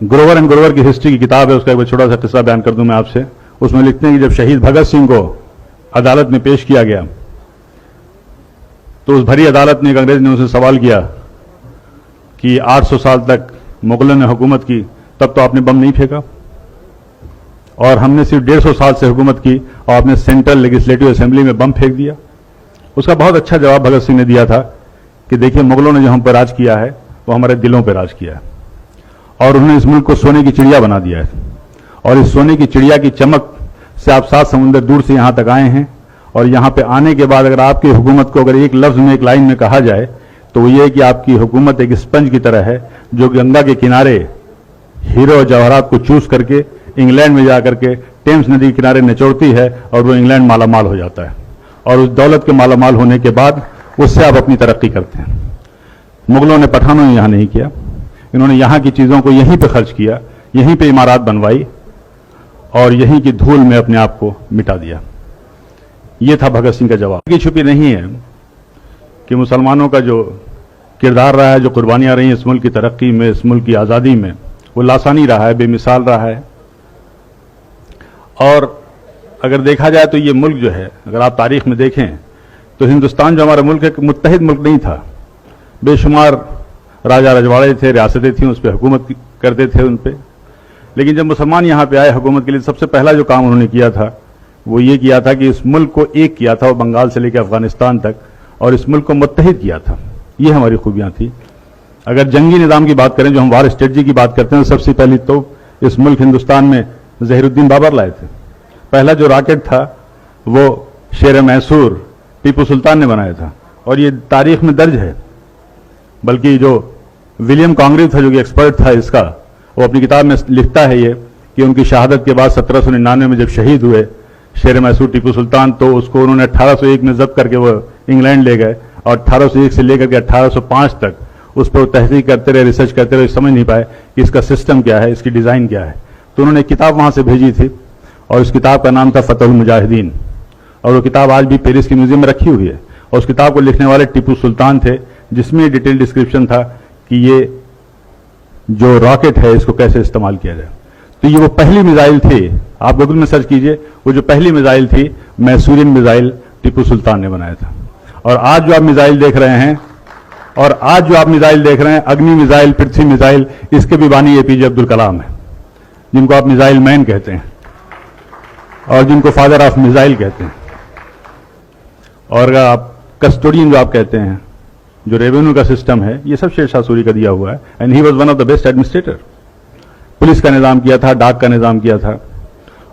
Grover and Grover की history की किताब है, उसका एक छोटा सा किस्सा बयान कर दूं मैं आपसे। उसमें लिखते हैं कि जब शहीद भगत सिंह को अदालत में पेश किया गया तो उस भरी अदालत में एक अंग्रेज ने उनसे सवाल किया कि 800 साल तक मुगलों ने हुकूमत की, तब तो आपने बम नहीं फेंका, और हमने सिर्फ 150 साल से हुकूमत की और आपने सेंट्रल लेजिस्लेटिव असेंबली में बम फेंक दिया। उसका बहुत अच्छा जवाब भगत सिंह ने दिया था कि देखिए, मुगलों ने जो हम पर राज किया है वो हमारे दिलों पर राज किया है, और उन्होंने इस मुल्क को सोने की चिड़िया बना दिया है, और इस सोने की चिड़िया की चमक से आप 7 समुंदर दूर से यहां तक आए हैं, और यहां पे आने के बाद अगर आपकी हुकूमत को अगर एक लफ्ज में, एक लाइन में कहा जाए तो वो ये है कि आपकी हुकूमत एक स्पंज की तरह है जो गंगा के किनारे हीरो और जवाहरात को चूस करके इंग्लैंड में जाकर के टेम्स नदी के किनारे निचोड़ती है, और वो इंग्लैंड मालामाल हो जाता है, और उस दौलत के मालामाल होने के बाद उससे आप अपनी तरक्की करते हैं। मुगलों ने, पठानों ने यहां नहीं किया, इन्होंने यहां की चीजों को यहीं पे खर्च किया, यहीं पे इमारत बनवाई और यहीं की धूल में अपने आप को मिटा दिया। यह था भगत सिंह का जवाब। की छुपी नहीं है कि मुसलमानों का जो किरदार रहा है, जो कुर्बानियां रही इस मुल्क की तरक्की में, इस मुल्क की आजादी में, वो लासानी रहा है, बेमिसाल रहा है। और अगर देखा जाए तो ये मुल्क जो है, अगर आप तारीख में देखें तो हिंदुस्तान जो हमारा मुल्क है, मुत्तहिद मुल्क नहीं था। बेशुमार राजा रजवाड़े थे, रियासतें थीं, उस पर हुकूमत करते थे उन पर। लेकिन जब मुसलमान यहाँ पे आए हुकूमत के लिए, सबसे पहला जो काम उन्होंने किया था वो ये किया था कि इस मुल्क को एक किया था, वो बंगाल से लेकर अफगानिस्तान तक, और इस मुल्क को मुत्तहिद किया था। ये हमारी खूबियां थी। अगर जंगी निज़ाम की बात करें, जो हम वार स्ट्रेटजी की बात करते हैं, तो सबसे पहले तो इस मुल्क हिंदुस्तान में ज़हीरुद्दीन बाबर लाए थे। पहला जो रॉकेट था वो शेर मैसूर टीपू सुल्तान ने बनाया था, और ये तारीख में दर्ज है। बल्कि जो विलियम कॉन्ग्रेव था, जो कि एक्सपर्ट था इसका, वो अपनी किताब में लिखता है ये कि उनकी शहादत के बाद 1799 में जब शहीद हुए शेर मैसूर टीपू सुल्तान, तो उसको उन्होंने 1801 में जब्त करके वो इंग्लैंड ले गए, और 1801 से लेकर के 1805 तक उस पर तहकीक करते रहे, रिसर्च करते रहे, समझ नहीं पाए कि इसका सिस्टम क्या है, इसकी डिज़ाइन क्या है। तो उन्होंने एक किताब वहाँ से भेजी थी, और उस किताब का नाम था फतहुल मुजाहिदीन, और वो किताब आज भी पेरिस के म्यूजियम में रखी हुई है। और उस किताब को लिखने वाले टीपू सुल्तान थे, जिसमें डिटेल डिस्क्रिप्शन था कि ये जो रॉकेट है इसको कैसे इस्तेमाल किया जाए। तो ये वो पहली मिसाइल थी, आप गूगल में सर्च कीजिए, वो जो पहली मिसाइल थी मैसूरियन मिसाइल टीपू सुल्तान ने बनाया था। और आज जो आप मिसाइल देख रहे हैं, अग्नि मिसाइल, पृथ्वी मिसाइल, इसके भी बानी एपीजे अब्दुल कलाम है, जिनको आप मिसाइल मैन कहते हैं और जिनको फादर ऑफ मिसाइल कहते हैं। और अगर आप कस्टोडियन जो आप कहते हैं, जो रेवेन्यू का सिस्टम है, ये सब शेरशाह सूरी का दिया हुआ है, and he was one of the best administrator. Police का निजाम किया था, डाक का निजाम किया था,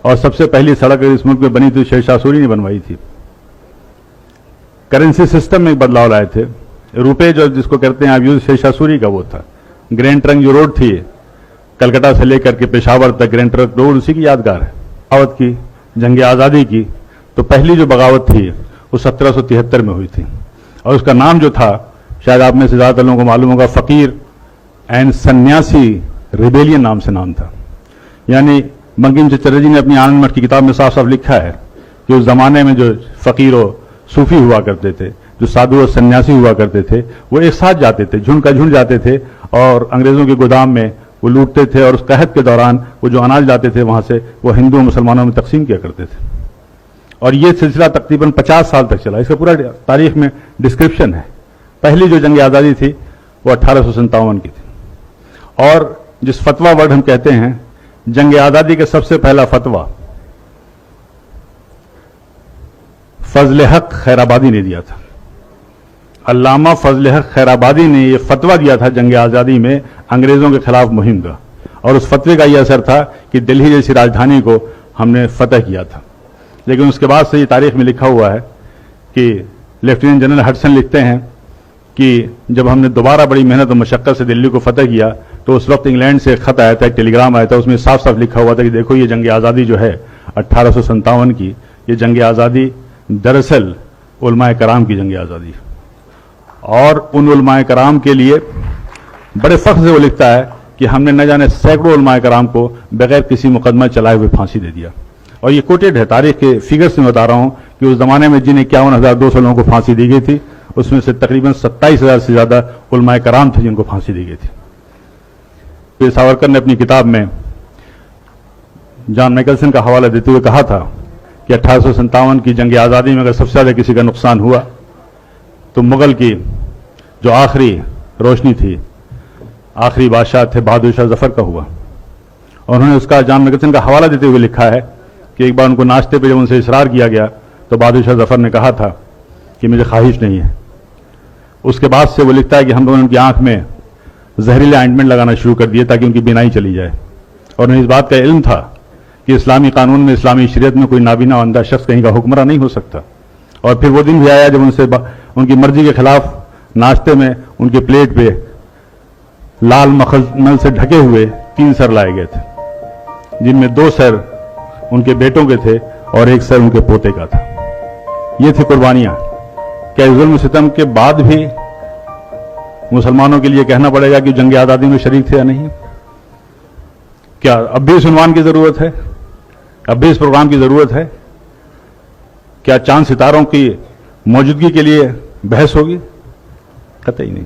और सबसे पहली सड़क इस मुल्क में बनी थी शेरशाह सूरी ने बनवाई थी। करेंसी सिस्टम में बदलाव लाए थे। रुपए जो जिसको कहते हैं आप यूज, शेरशाह सूरी का वो था। ग्रैंड ट्रंक जो रोड थी कलकत्ता से लेकर के पेशावर तक, ग्रैंड ट्रंक रोड उसी की यादगार है। बगावत की, जंग आज़ादी की, तो पहली जो बगावत थी वो 1773 में हुई थी, और उसका नाम जो था, शायद आप में से ज्यादातर लोगों को मालूम होगा, फकीर एंड सन्यासी रिबेलियन नाम से नाम था। यानी बंकिम चटर्जी जी ने अपनी आनंद मठ की किताब में साफ साफ लिखा है कि उस जमाने में जो फकीर और सूफी हुआ करते थे, जो साधु और सन्यासी हुआ करते थे, वो एक साथ जाते थे, झुंड का झुंड जाते थे, और अंग्रेजों के गोदाम में वो लूटते थे, और उस कहत के दौरान वो जो अनाज लाते थे वहां से, वो हिंदू और मुसलमानों में तकसीम किया करते थे। और ये सिलसिला तकरीबन 50 साल तक चला। इसका पूरा तारीख में डिस्क्रिप्शन है। पहली जो जंग आज़ादी थी वो 1857 की थी। और जिस फतवा वर्ड हम कहते हैं, जंग आज़ादी का सबसे पहला फतवा फजल हक खैराबादी ने दिया था। अल्लामा फजल हक खैराबादी ने यह फतवा दिया था जंग आज़ादी में अंग्रेजों के खिलाफ मुहिम का, और उस फतवे का यह असर था कि दिल्ली जैसी राजधानी को हमने फतह किया था। लेकिन उसके बाद से ये तारीख में लिखा हुआ है कि लेफ्टिनेंट जनरल हडसन लिखते हैं कि जब हमने दोबारा बड़ी मेहनत और मशक्कत से दिल्ली को फतह किया, तो उस वक्त इंग्लैंड से खत आया था, एक टेलीग्राम आया था, उसमें साफ साफ लिखा हुआ था कि देखो ये जंग आज़ादी जो है 1857 की, ये जंग आज़ादी दरअसल उलमाए कराम की जंग आज़ादी, और उन उलमाए कराम के लिए बड़े फख्र से वो लिखता है कि हमने न जाने सैकड़ों उलमाए कराम को बगैर किसी मुकदमा चलाए हुए फांसी दे दिया। और ये कोटेड है, तारीख के फिगर्स में बता रहा हूं कि उस जमाने में जिन्हें 51,200 लोगों को फांसी दी गई थी, उसमें से तकरीबन 27,000 से ज्यादा उलमाए कराम थे जिनको फांसी दी गई थी। वीर सावरकर ने अपनी किताब में जॉन मैकलसन का हवाला देते हुए कहा था कि 1857 की जंग आज़ादी में अगर सबसे ज़्यादा किसी का नुकसान हुआ तो मुगल की जो आखिरी रोशनी थी, आखिरी बादशाह थे बहादुर शाह जफर का हुआ। और उन्होंने उसका जॉन मैकलसन का हवाला देते हुए लिखा है कि एक बार उनको नाश्ते पे जब उनसे इसरार किया गया तो बहादुर शाह जफर ने कहा था कि मुझे ख्वाहिश नहीं है। उसके बाद से वो लिखता है कि हम लोगों ने उनकी आंख में जहरीले ऑइंटमेंट लगाना शुरू कर दिए ताकि उनकी बीनाई चली जाए। और उन्हें इस बात का इल्म था कि इस्लामी कानून में, इस्लामी शरीयत में कोई नाबीना अंधा शख्स कहीं का हुक्मरान नहीं हो सकता। और फिर वो दिन भी आया जब उनसे उनकी मर्जी के खिलाफ नाश्ते में उनके प्लेट पे लाल मखमल से ढके हुए 3 सर लाए गए थे, जिनमें 2 सर उनके बेटों के थे और 1 सर उनके पोते का था। ये थी कुर्बानियां। क्या जुल्म सितम के बाद भी मुसलमानों के लिए कहना पड़ेगा कि जंग आज़ादी में शरीक थे या नहीं? क्या अब भी इस उन्वान की जरूरत है? अब भी इस प्रोग्राम की जरूरत है? क्या चांद सितारों की मौजूदगी के लिए बहस होगी? कतई नहीं।